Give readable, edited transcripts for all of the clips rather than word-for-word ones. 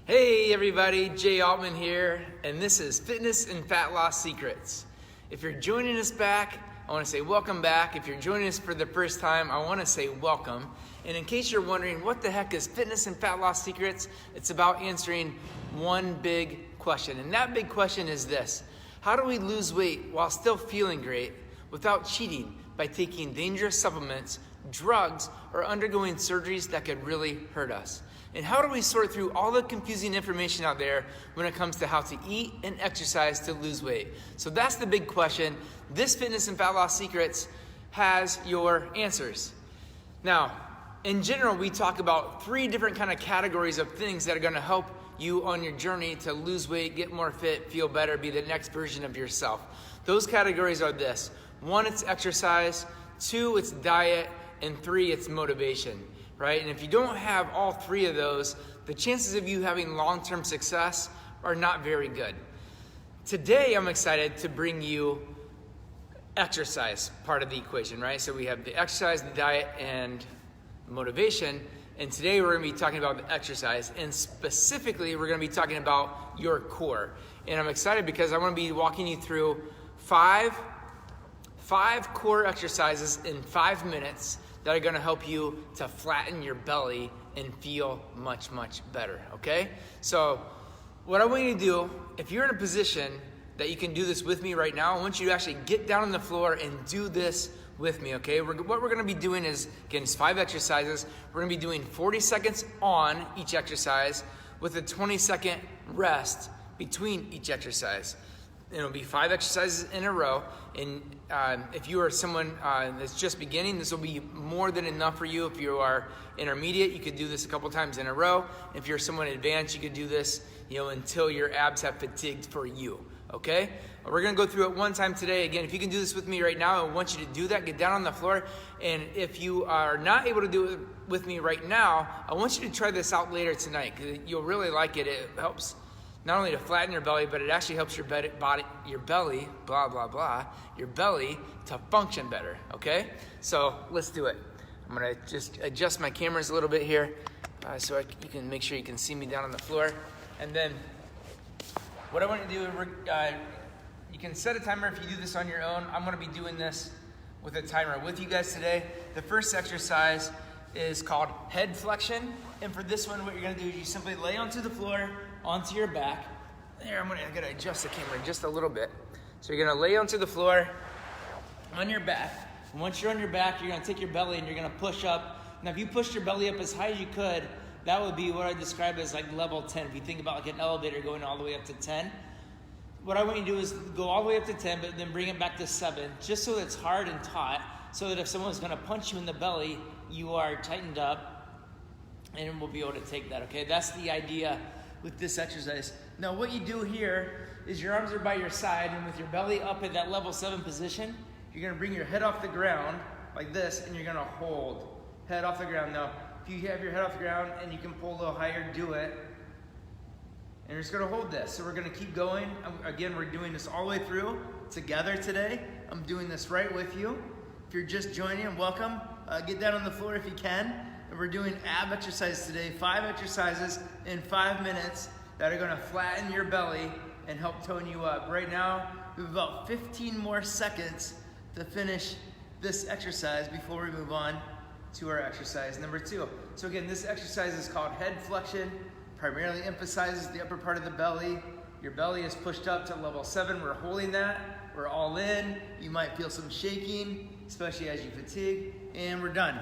Hey everybody, Jay Altman here, and this is Fitness and Fat Loss Secrets. If you're joining us back, I want to say welcome back. If you're joining us for the first time, I want to say welcome. And in case you're wondering what the heck is Fitness and Fat Loss Secrets, it's about answering one big question. And that big question is this: how do we lose weight while still feeling great without cheating by taking dangerous supplements, drugs, or undergoing surgeries that could really hurt us? And how do we sort through all the confusing information out there when it comes to how to eat and exercise to lose weight? So that's the big question. This Fitness and Fat Loss Secrets has your answers. Now, in general, we talk about 3 different kind of categories of things that are gonna help you on your journey to lose weight, get more fit, feel better, be the next version of yourself. Those categories are this: 1, it's exercise; 2, it's diet; and 3, it's motivation. Right? And if you don't have all 3 of those, the chances of you having long-term success are not very good. Today, I'm excited to bring you exercise part of the equation, right? So we have the exercise, the diet, and motivation. And today we're gonna be talking about the exercise, and specifically, we're gonna be talking about your core. And I'm excited because I wanna be walking you through five core exercises in 5 minutes that are gonna help you to flatten your belly and feel much, much better, okay? So what I want you to do, if you're in a position that you can do this with me right now, I want you to actually get down on the floor and do this with me, okay? What we're gonna be doing is, again, it's 5 exercises. We're gonna be doing 40 seconds on each exercise with a 20-second rest between each exercise. It'll be 5 exercises in a row, and if you are someone that's just beginning, this will be more than enough for you. If you are intermediate, you could do this a couple times in a row. If you're someone advanced, you could do this, until your abs have fatigued for you, okay? We're gonna go through it one time today. Again, if you can do this with me right now, I want you to do that. Get down on the floor, and if you are not able to do it with me right now, I want you to try this out later tonight, because you'll really like it. It helps not only to flatten your belly, but it actually helps your belly to function better, okay? So let's do it. I'm gonna just adjust my cameras a little bit here so you can make sure you can see me down on the floor. And then what I want to do, you can set a timer if you do this on your own. I'm gonna be doing this with a timer with you guys today. The first exercise is called head flexion. And for this one, what you're gonna do is you simply lay onto the floor, onto your back. There, I gotta adjust the camera just a little bit. So you're gonna lay onto the floor, on your back. And once you're on your back, you're gonna take your belly and you're gonna push up. Now if you pushed your belly up as high as you could, that would be what I describe as like level 10. If you think about like an elevator going all the way up to 10. What I want you to do is go all the way up to 10, but then bring it back to 7, just so that it's hard and taut, so that if someone's gonna punch you in the belly, you are tightened up, and we'll be able to take that, okay? That's the idea with this exercise. Now what you do here is your arms are by your side, and with your belly up at that level 7 position, you're gonna bring your head off the ground like this, and you're gonna hold head off the ground. Now, if you have your head off the ground and you can pull a little higher, do it. And you're just gonna hold this. So we're gonna keep going. Again, we're doing this all the way through together today. I'm doing this right with you. If you're just joining, welcome. Get down on the floor if you can. And we're doing ab exercises today, 5 exercises in 5 minutes that are gonna flatten your belly and help tone you up. Right now, we have about 15 more seconds to finish this exercise before we move on to our exercise number 2. So again, this exercise is called head flexion, primarily emphasizes the upper part of the belly. Your belly is pushed up to level 7. We're holding that. We're all in. You might feel some shaking, especially as you fatigue, and we're done,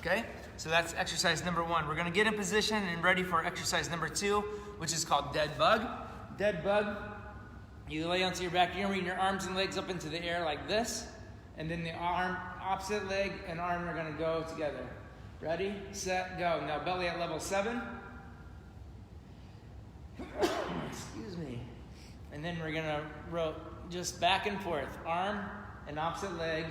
okay? So that's exercise number 1. We're gonna get in position and ready for exercise number 2, which is called dead bug. Dead bug, you lay onto your back, you're gonna bring your arms and legs up into the air like this, and then the opposite leg and arm are gonna go together. Ready, set, go. Now belly at level 7. Excuse me. And then we're gonna rotate just back and forth, arm and opposite leg,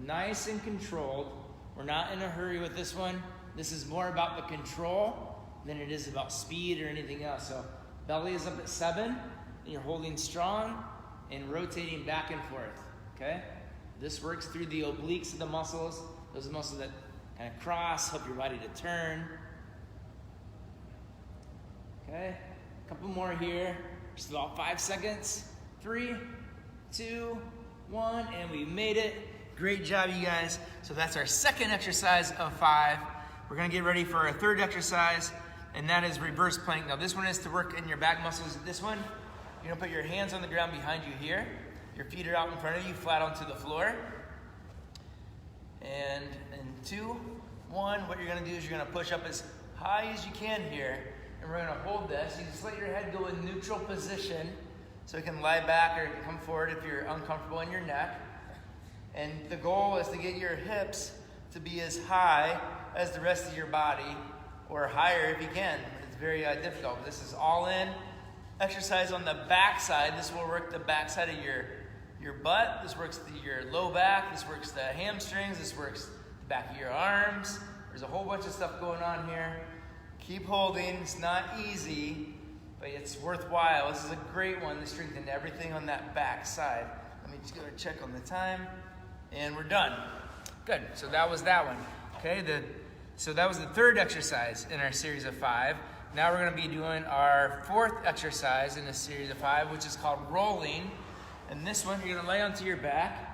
nice and controlled. We're not in a hurry with this one. This is more about the control than it is about speed or anything else. So belly is up at 7, and you're holding strong and rotating back and forth, okay? This works through the obliques of the muscles, those muscles that kind of cross, help your body to turn. Okay, A couple more here. Just about 5 seconds. 3, 2, 1, and we made it. Great job, you guys. So that's our second exercise of 5. We're gonna get ready for our third exercise, and that is reverse plank. Now this one is to work in your back muscles. This one, you're gonna put your hands on the ground behind you here. Your feet are out in front of you, flat onto the floor. And in 2, 1, what you're gonna do is you're gonna push up as high as you can here, and we're gonna hold this. You just let your head go in neutral position, so it can lie back or come forward if you're uncomfortable in your neck. And the goal is to get your hips to be as high as the rest of your body, or higher if you can. It's very difficult. This is all in exercise on the back side. This will work the back side of your butt. This works your low back. This works the hamstrings. This works the back of your arms. There's a whole bunch of stuff going on here. Keep holding. It's not easy, but it's worthwhile. This is a great one to strengthen everything on that back side. Let me just go and check on the time, and we're done. Good. So that was that one. Okay. So that was the third exercise in our series of 5. Now we're going to be doing our fourth exercise in a series of 5, which is called rolling. And this one, you're going to lay onto your back.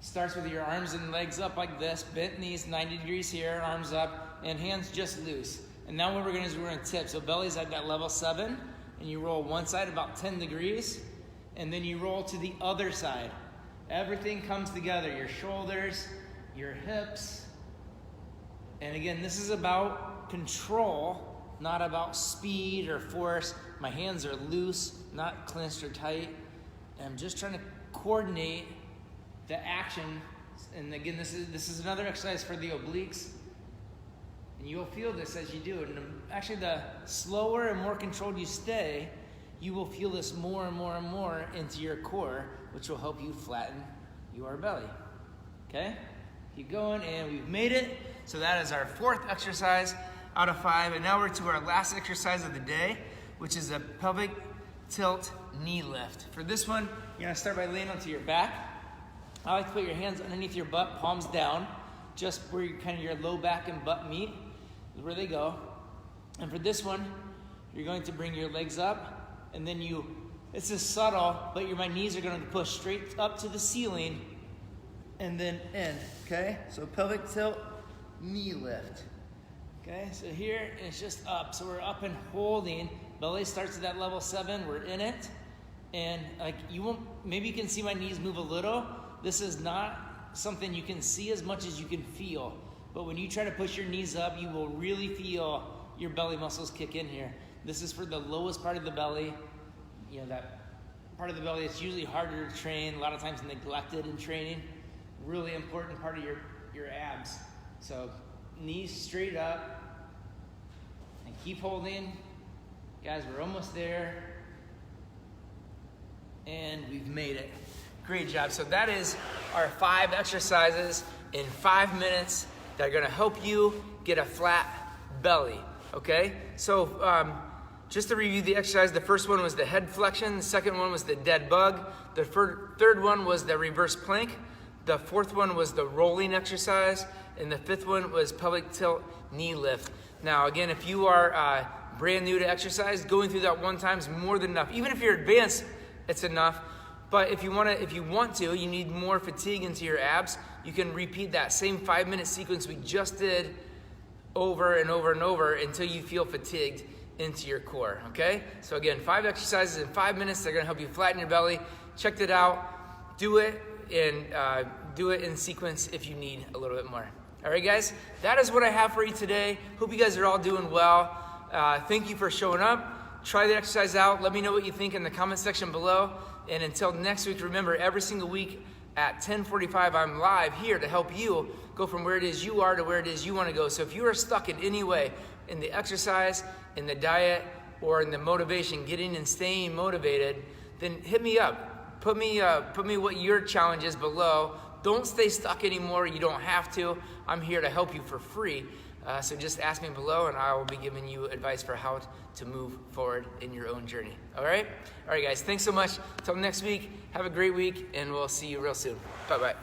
Starts with your arms and legs up like this, bent knees 90 degrees here, arms up, and hands just loose. And now what we're going to do is we're going to tip. So belly's at that level 7, and you roll one side about 10 degrees, and then you roll to the other side. Everything comes together, your shoulders, your hips. And again, this is about control, not about speed or force. My hands are loose, not clenched or tight. And I'm just trying to coordinate the action. And again, this is another exercise for the obliques. And you'll feel this as you do it. And actually, the slower and more controlled you stay, you will feel this more and more and more into your core, which will help you flatten your belly. Okay? Keep going, and we've made it. So that is our fourth exercise out of 5. And now we're to our last exercise of the day, which is a pelvic tilt knee lift. For this one, you're gonna start by laying onto your back. I like to put your hands underneath your butt, palms down, just where your low back and butt meet, is where they go. And for this one, you're going to bring your legs up, and then it's just subtle, but my knees are gonna push straight up to the ceiling, and then in, okay? So pelvic tilt, knee lift. Okay, so here it's just up. So we're up and holding. Belly starts at that level 7, we're in it. And maybe you can see my knees move a little. This is not something you can see as much as you can feel. But when you try to push your knees up, you will really feel your belly muscles kick in here. This is for the lowest part of the belly. You know, that part of the belly that's usually harder to train, a lot of times neglected in training. Really important part of your abs. So knees straight up and keep holding. Guys, we're almost there. And we've made it. Great job. So that is our 5 exercises in 5 minutes that are gonna help you get a flat belly, okay? So just to review the exercise, the first one was the head flexion, the second one was the dead bug, the third one was the reverse plank, the fourth one was the rolling exercise, and the fifth one was pelvic tilt knee lift. Now again, if you are brand new to exercise, going through that one time is more than enough. Even if you're advanced, it's enough. But if you want to, you need more fatigue into your abs, you can repeat that same 5-minute sequence we just did over and over and over until you feel fatigued into your core, okay? So again, 5 exercises in 5 minutes. They're gonna help you flatten your belly. Check it out. Do it in sequence if you need a little bit more. All right, guys, that is what I have for you today. Hope you guys are all doing well. Thank you for showing up. Try the exercise out. Let me know what you think in the comment section below. And until next week, remember, every single week at 10:45, I'm live here to help you go from where it is you are to where it is you want to go. So if you are stuck in any way in the exercise, in the diet, or in the motivation, getting and staying motivated, then hit me up. Put me what your challenge is below. Don't stay stuck anymore. You don't have to. I'm here to help you for free. So just ask me below, and I will be giving you advice for how to move forward in your own journey. All right? All right, guys. Thanks so much. Until next week, have a great week, and we'll see you real soon. Bye-bye.